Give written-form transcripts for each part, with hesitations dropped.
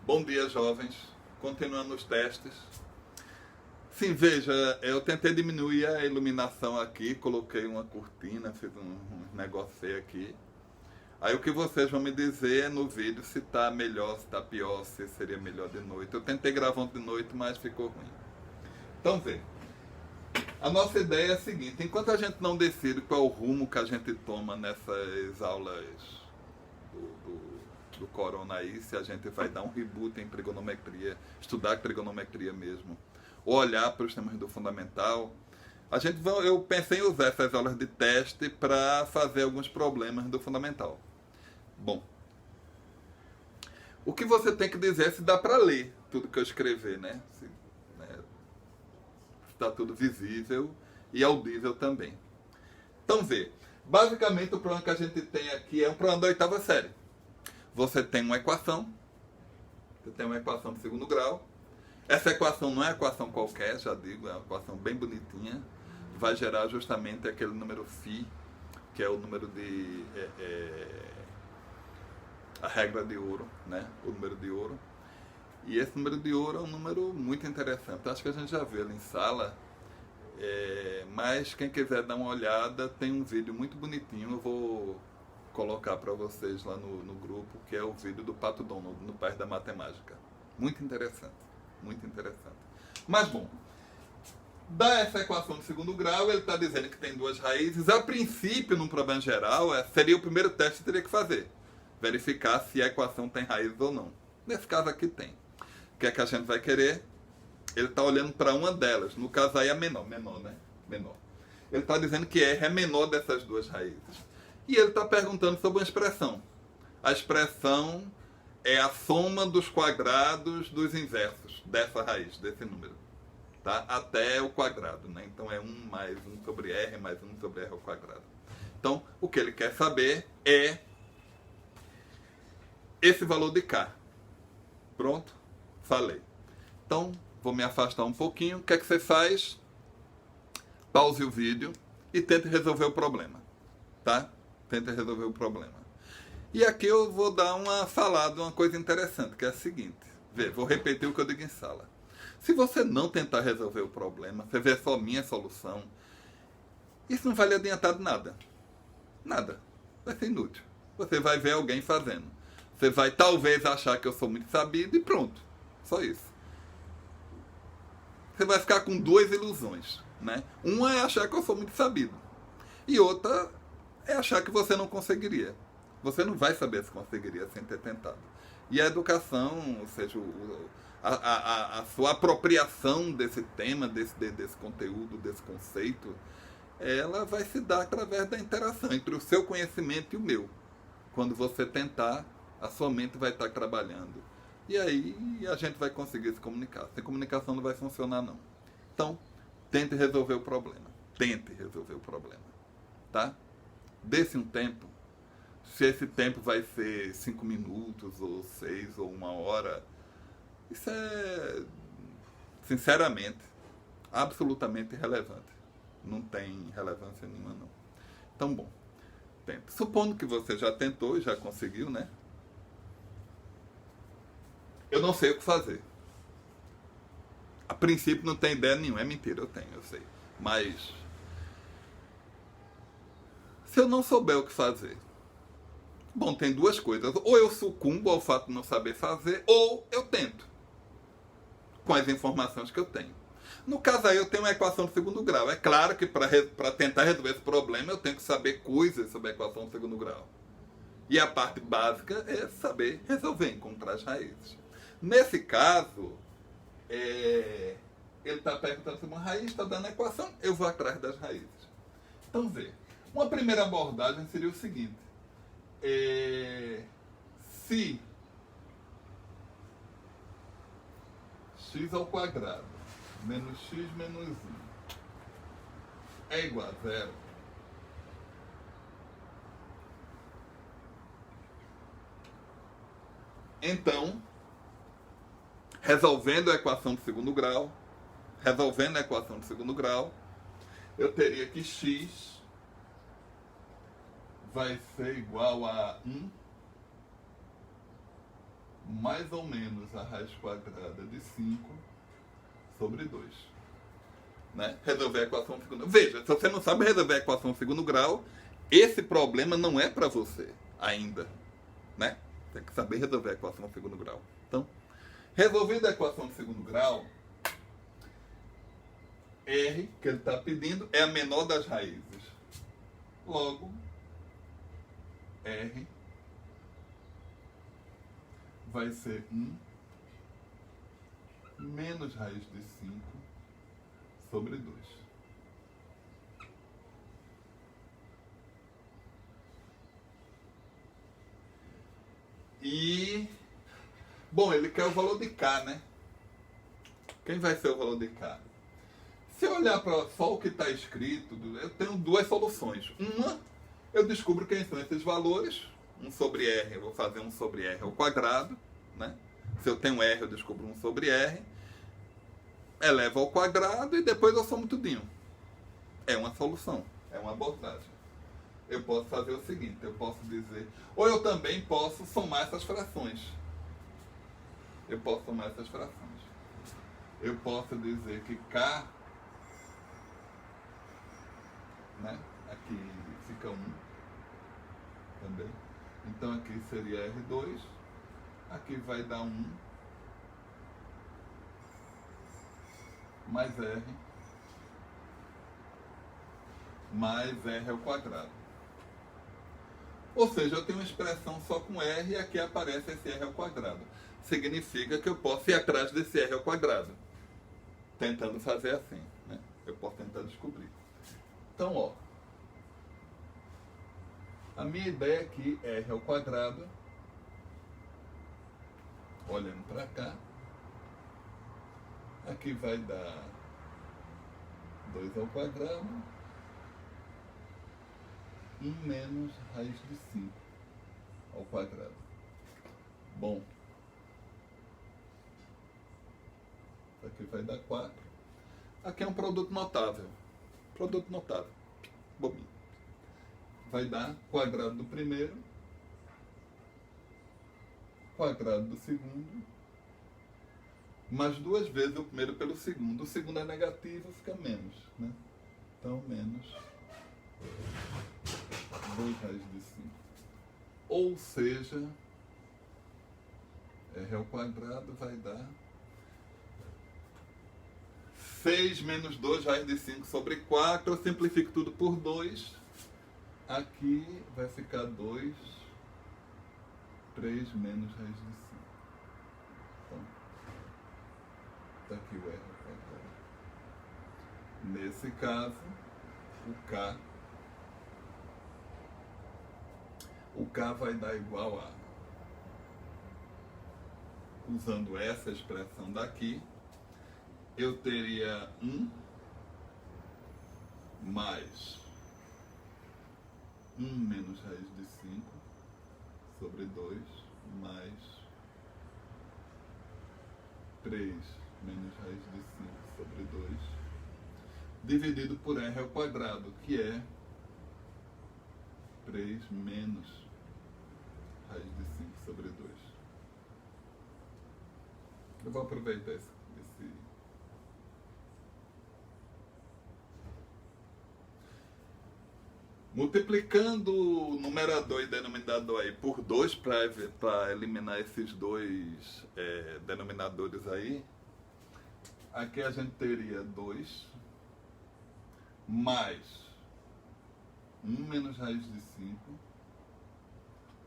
Bom dia, jovens. Continuando os testes. Sim, veja, eu tentei diminuir a iluminação aqui, coloquei uma cortina, fiz um negócio aqui. Aí o que vocês vão me dizer é no vídeo se tá melhor, se tá pior, se seria melhor de noite. Eu tentei gravar de noite, mas ficou ruim. Então, vê. A nossa ideia é a seguinte: enquanto a gente não decide qual o rumo que a gente toma nessas aulas do corona aí, se a gente vai dar um reboot em trigonometria, estudar trigonometria mesmo, ou olhar para os temas do fundamental, eu pensei em usar essas aulas de teste para fazer alguns problemas do fundamental. Bom, o que você tem que dizer é se dá para ler tudo que eu escrever, né? Se está tudo visível e audível também. Então vê, basicamente o problema que a gente tem aqui é um problema da oitava série. Você tem uma equação de segundo grau. Essa equação não é equação qualquer, já digo, é uma equação bem bonitinha. Vai gerar justamente aquele número φ, que é o número de... a regra de ouro, né? O número de ouro. E esse número de ouro é um número muito interessante. Acho que a gente já viu ele em sala. Mas quem quiser dar uma olhada, tem um vídeo muito bonitinho. Eu vou colocar para vocês lá no grupo, que é o vídeo do Pato Donald, no País da Matemática. Muito interessante, muito interessante. Mas bom, dá essa equação de segundo grau, ele está dizendo que tem duas raízes. A princípio, num problema geral, seria o primeiro teste que teria que fazer. Verificar se a equação tem raízes ou não. Nesse caso aqui tem. O que é que a gente vai querer? Ele está olhando para uma delas. No caso aí é menor, né? Menor. Ele está dizendo que R é menor dessas duas raízes. E ele está perguntando sobre uma expressão. A expressão é a soma dos quadrados dos inversos dessa raiz, desse número. Tá? Até o quadrado, né? Então é 1 mais 1 sobre R mais 1 sobre R ao quadrado. Então, o que ele quer saber é esse valor de K. Pronto? Falei. Então, vou me afastar um pouquinho. O que é que você faz? Pause o vídeo e tente resolver o problema. Tá? Tente resolver o problema. E aqui eu vou dar uma falada, uma coisa interessante, que é a seguinte. Vou repetir o que eu digo em sala. Se você não tentar resolver o problema, você vê só minha solução, isso não vai lhe adiantar de nada. Nada. Vai ser inútil. Você vai ver alguém fazendo. Você vai talvez achar que eu sou muito sabido e pronto. Só isso. Você vai ficar com duas ilusões, né? Uma é achar que eu sou muito sabido. E outra é achar que você não conseguiria. Você não vai saber se conseguiria sem ter tentado. E a educação, ou seja, a sua apropriação desse tema, desse conteúdo, desse conceito, ela vai se dar através da interação entre o seu conhecimento e o meu. Quando você tentar, a sua mente vai estar trabalhando. E aí a gente vai conseguir se comunicar. Sem comunicação não vai funcionar, não. Então, tente resolver o problema. Tente resolver o problema. Tá? Desse um tempo. Se esse tempo vai ser 5 minutos, ou 6, ou 1 hora, isso é, sinceramente, absolutamente irrelevante. Não tem relevância nenhuma, não. Então, bom, tente. Supondo que você já tentou e já conseguiu, né? Eu não sei o que fazer. A princípio não tem ideia nenhuma. É mentira, eu tenho, eu sei. Mas se eu não souber o que fazer, bom, tem duas coisas. Ou eu sucumbo ao fato de não saber fazer, ou eu tento. Com as informações que eu tenho. No caso aí eu tenho uma equação de segundo grau. É claro que para tentar resolver esse problema eu tenho que saber coisas sobre a equação de segundo grau. E a parte básica é saber resolver, encontrar as raízes. Nesse caso, ele está perguntando sobre uma raiz, está dando a equação, eu vou atrás das raízes. Então, vê. Uma primeira abordagem seria o seguinte. Se x ao quadrado menos x menos 1 é igual a 0, então, resolvendo a equação de segundo grau, eu teria que x vai ser igual a 1 mais ou menos a raiz quadrada de 5 sobre 2. Né? Resolver a equação segundo grau. Veja, se você não sabe resolver a equação segundo grau, esse problema não é para você ainda. Né? Tem que saber resolver a equação segundo grau. Então, resolvendo a equação de segundo grau, R, que ele está pedindo, é a menor das raízes. Logo, R vai ser 1 menos raiz de 5 sobre 2. E, bom, ele quer o valor de K, né? Quem vai ser o valor de K? Se eu olhar para só o que está escrito, eu tenho duas soluções. Uma, eu descubro quem são esses valores. 1 sobre R, eu vou fazer 1 sobre R ao quadrado. Né? Se eu tenho R, eu descubro 1 sobre R. Elevo ao quadrado e depois eu somo tudinho. É uma solução, é uma abordagem. Eu posso fazer o seguinte, eu posso dizer... Ou eu também posso somar essas frações. Eu posso somar essas frações. Eu posso dizer que K... Né? Aqui fica 1 também. Então aqui seria R2. Aqui vai dar 1 mais R mais R ao quadrado. Ou seja, eu tenho uma expressão só com R e aqui aparece esse R ao quadrado. Significa que eu posso ir atrás desse R ao quadrado. Tentando fazer assim. Né? Eu posso tentar descobrir. Então, ó. A minha ideia aqui é R ao quadrado. Olhando para cá. Aqui vai dar 2 ao quadrado. 1 menos raiz de 5 ao quadrado. Bom. Isso aqui vai dar 4. Aqui é um produto notável. Produto notável. Bobinho. Vai dar quadrado do primeiro, quadrado do segundo, mais 2 vezes o primeiro pelo segundo. O segundo é negativo, fica menos. Né? Então, menos 2 raiz de 5. Ou seja, R ao quadrado vai dar 6 menos 2 raiz de 5 sobre 4. Eu simplifico tudo por 2. Aqui vai ficar 2, 3 menos raiz de 5. Então, está aqui o R ao quadrado. Nesse caso, o K vai dar igual a, usando essa expressão daqui, eu teria 1 mais 1 menos raiz de 5 sobre 2 mais 3 menos raiz de 5 sobre 2 dividido por R ao quadrado, que é 3 menos raiz de 5 sobre 2. Eu vou aproveitar esse multiplicando o numerador e denominador aí por 2 para eliminar esses dois denominadores aí, aqui a gente teria 2 mais 1 menos raiz de 5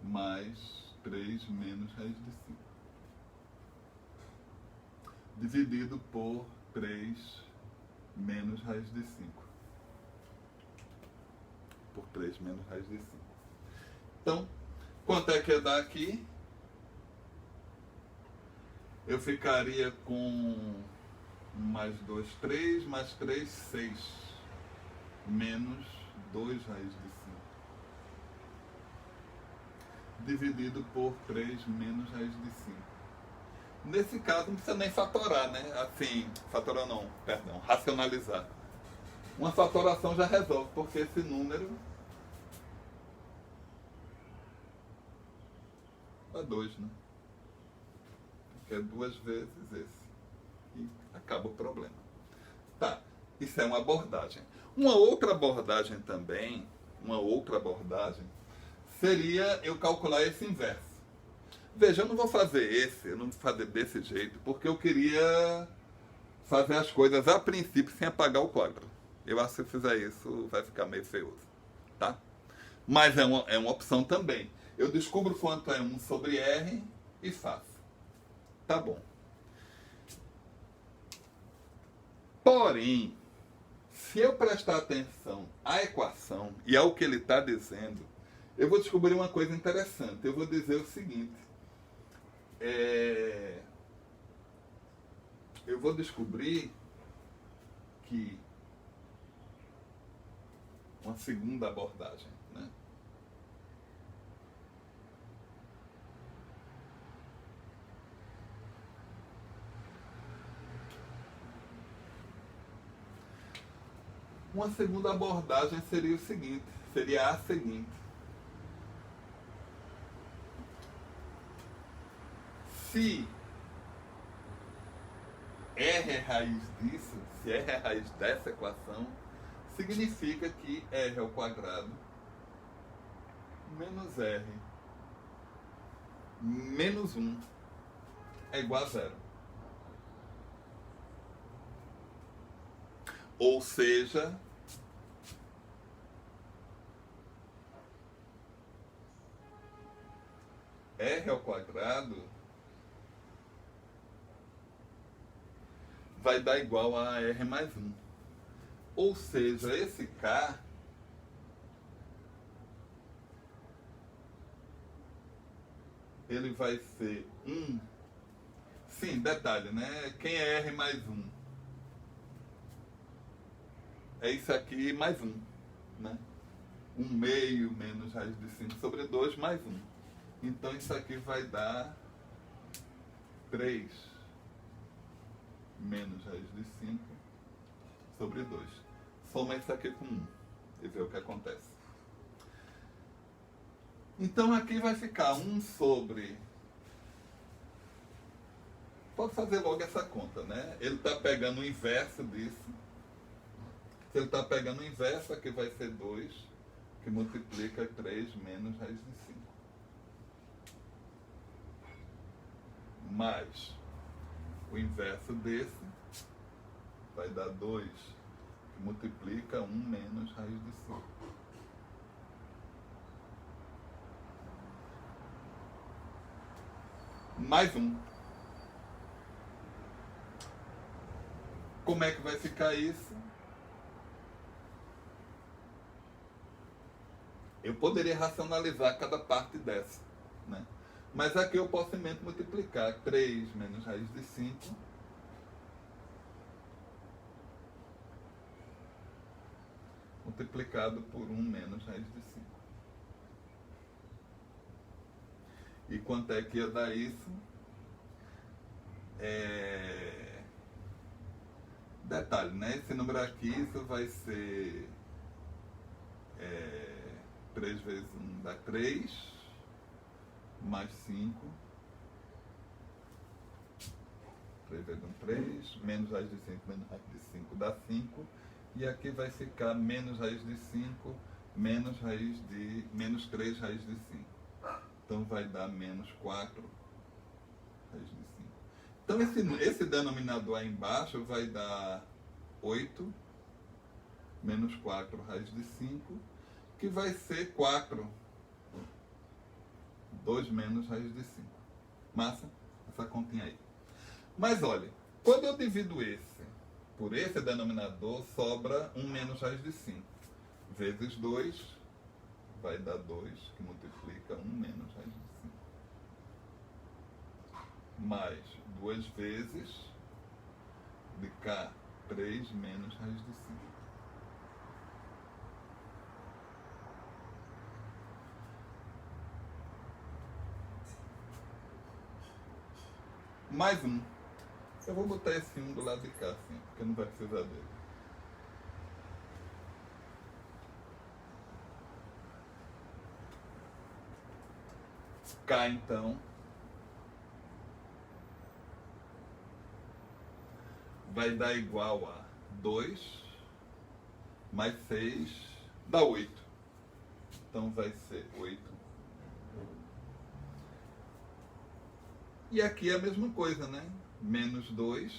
mais 3 menos raiz de 5 dividido por 3 menos raiz de 5. Por 3 menos raiz de 5. Então, quanto é que ia dar aqui? Eu ficaria com mais 2, 3, mais 3, 6. Menos 2 raiz de 5. Dividido por 3 menos raiz de 5. Nesse caso não precisa nem fatorar, né? Assim, fatorar não, perdão, racionalizar. Uma fatoração já resolve, porque esse número dá 2, né? que é 2 vezes esse. E acaba o problema. Tá, isso é uma abordagem. Uma outra abordagem também, seria eu calcular esse inverso. Veja, eu não vou fazer eu não vou fazer desse jeito, porque eu queria fazer as coisas a princípio sem apagar o quadro. Eu acho que se eu fizer isso vai ficar meio feioso, tá? Mas é uma opção também. Eu descubro quanto é 1 sobre R e faço. Tá bom. Porém, se eu prestar atenção à equação e ao que ele está dizendo, eu vou descobrir uma coisa interessante. Eu vou dizer o seguinte. Eu vou descobrir que uma segunda abordagem, né? Uma segunda abordagem seria a seguinte. Se R é raiz disso, se R é raiz dessa equação, significa que R ao quadrado menos R menos 1 é igual a 0. Ou seja, R ao quadrado vai dar igual a R mais 1. Ou seja, esse K ele vai ser 1. Sim, detalhe, né? Quem é R mais 1? É isso aqui mais 1, né? 1 meio menos raiz de 5 sobre 2 mais 1. Então isso aqui vai dar 3 menos raiz de 5 sobre 2. Soma isso aqui com 1 e vê o que acontece. Então aqui vai ficar 1 sobre... Pode fazer logo essa conta, né? Ele está pegando o inverso disso. Se ele está pegando o inverso, aqui vai ser 2, que multiplica 3 menos raiz de 5. Mais o inverso desse vai dar 2, que multiplica 1 menos raiz de 5. Mais 1. Como é que vai ficar isso? Eu poderia racionalizar cada parte dessa, né? Mas aqui eu posso simplesmente multiplicar 3 menos raiz de 5 multiplicado por 1 menos raiz de 5. E quanto é que ia dar isso? Detalhe, né? Esse número aqui, isso vai ser 3 vezes 1 dá 3, mais 5. 3 vezes 1, 3, menos raiz de 5, menos raiz de 5 dá 5. E aqui vai ficar menos raiz de 5, menos 3 raiz de 5. Então vai dar menos 4 raiz de 5. Então esse denominador aí embaixo vai dar 8 menos 4 raiz de 5, que vai ser 4. 2 menos raiz de 5. Massa? Essa continha aí. Mas olha, quando eu divido esse por esse denominador, sobra 1 menos raiz de 5. Vezes 2 vai dar 2, que multiplica 1 menos raiz de 5. Mais 2 vezes de cá, 3 menos raiz de 5. Mais 1. Eu vou botar esse 1 do lado de cá, assim, porque não vai precisar dele. K, então, vai dar igual a 2 mais 6 dá 8. Então vai ser 8. E aqui é a mesma coisa, né? Menos 2,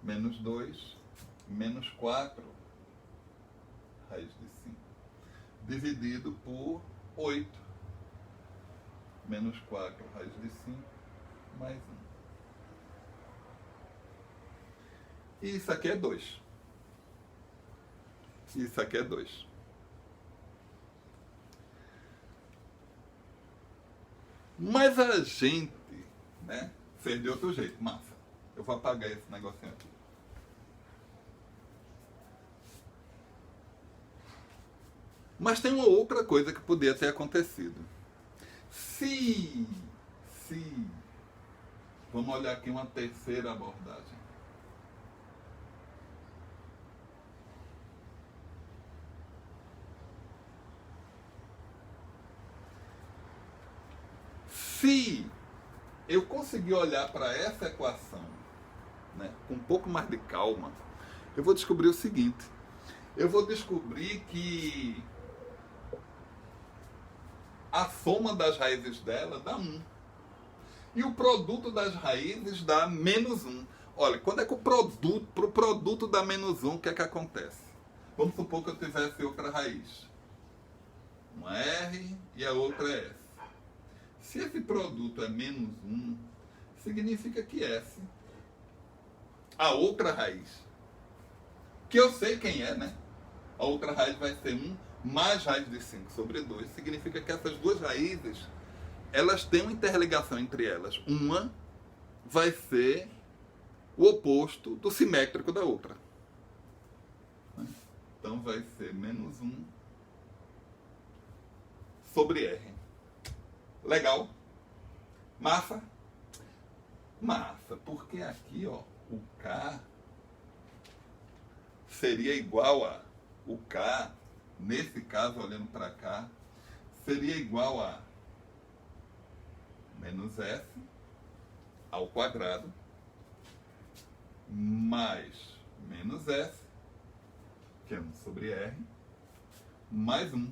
menos 2, menos 4, raiz de 5, dividido por 8. Menos 4, raiz de 5, mais 1. E isso aqui é 2. Isso aqui é 2. Mas a gente, né, fez de outro jeito. Massa. Eu vou apagar esse negocinho aqui. Mas tem uma outra coisa que podia ter acontecido. Se, vamos olhar aqui uma terceira abordagem. Se eu conseguir olhar para essa equação, né, com um pouco mais de calma, eu vou descobrir o seguinte. Eu vou descobrir que a soma das raízes dela dá 1. E o produto das raízes dá menos 1. Olha, quando é que para o produto dá menos 1, o que é que acontece? Vamos supor que eu tivesse outra raiz. Uma R e a outra é S. Se esse produto é menos 1, significa que S, a outra raiz, que eu sei quem é, né? A outra raiz vai ser 1 mais raiz de 5 sobre 2. Significa que essas duas raízes, elas têm uma interligação entre elas. Uma vai ser o oposto do simétrico da outra. Então vai ser menos 1 sobre R. Legal? Massa? Massa, porque aqui, ó, o K seria igual a... O K, nesse caso, olhando para cá, seria igual a menos S ao quadrado mais menos S, que é 1 sobre R, mais 1.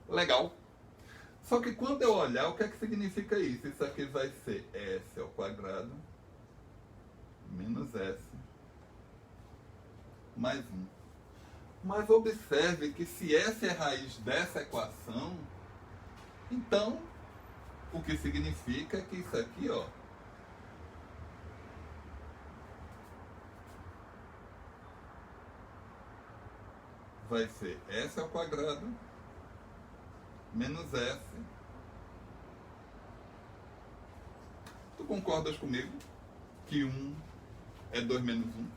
Legal? Só que quando eu olhar, o que é que significa isso? Isso aqui vai ser S ao quadrado menos S mais 1. Mas observe que se S é raiz dessa equação, então o que significa que isso aqui, ó, vai ser S ao quadrado menos S. Tu concordas comigo que 1 é 2 menos 1?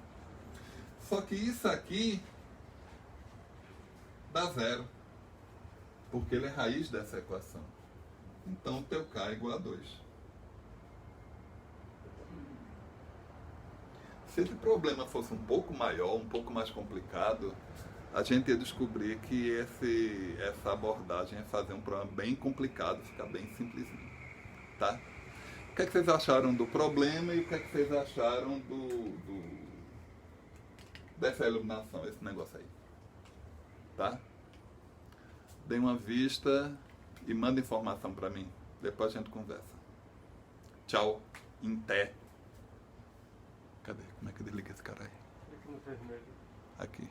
Só que isso aqui dá 0, porque ele é raiz dessa equação. Então o teu K é igual a 2. Se esse problema fosse um pouco maior, um pouco mais complicado, a gente ia descobrir que essa abordagem é fazer um problema bem complicado, ficar bem simplesinho, tá? O que é que vocês acharam do problema e o que é que vocês acharam dessa iluminação, esse negócio aí, tá? Dê uma vista e manda informação para mim, depois a gente conversa. Tchau, em té. Cadê? Como é que desliga esse cara aí? Aqui no vermelho. Aqui.